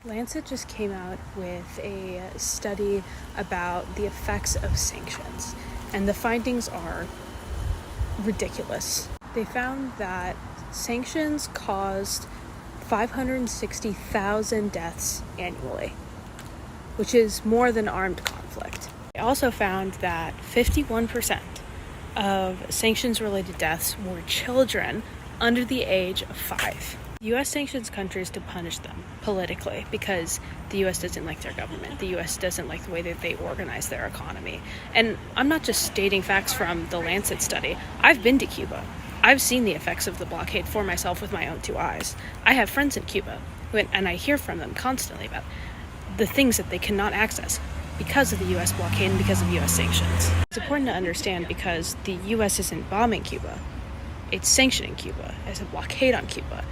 Lancet just came out with a study about the effects of sanctions, and the findings are ridiculous. They found that sanctions caused 560,000 deaths annually, which is more than armed conflict. They also found that 51% of sanctions-related deaths were children under the age of 5. The U.S. sanctions countries to punish them politically because the U.S. doesn't like their government. The U.S. doesn't like the way that they organize their economy. And I'm not just stating facts from the Lancet study. I've been to Cuba. I've seen the effects of the blockade for myself with my own 2 eyes. I have friends in Cuba, and I hear from them constantly about the things that they cannot access because of the U.S. blockade and because of U.S. sanctions. It's important to understand because the U.S. isn't bombing Cuba. It's sanctioning Cuba. It's a blockade on Cuba.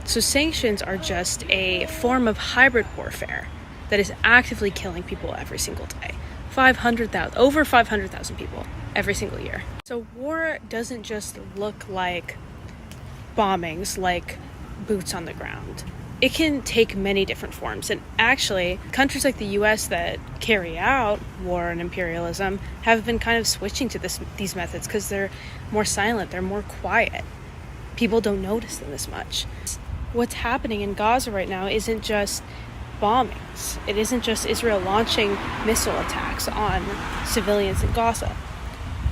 So sanctions are just a form of hybrid warfare that is actively killing people every single day. Over 500,000 people every single year. So war doesn't just look like bombings, like boots on the ground. It can take many different forms. And actually, countries like the U.S. that carry out war and imperialism have been kind of switching to these methods because they're more silent, they're more quiet. People don't notice them as much. What's happening in Gaza right now isn't just bombings. It isn't just Israel launching missile attacks on civilians in Gaza.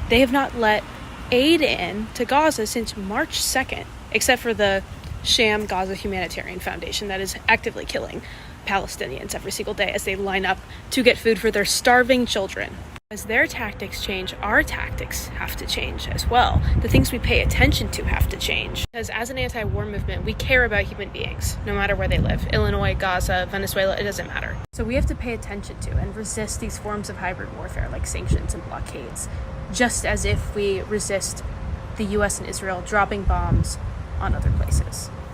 They have not let aid in to Gaza since March 2nd, except for the sham Gaza Humanitarian Foundation that is actively killing Palestinians every single day as they line up to get food for their starving children. As their tactics change, our tactics have to change as well. The things we pay attention to have to change. Because as an anti-war movement, we care about human beings, no matter where they live. Illinois, Gaza, Venezuela, it doesn't matter. So we have to pay attention to and resist these forms of hybrid warfare like sanctions and blockades, just as if we resist the U.S. and Israel dropping bombs on other places.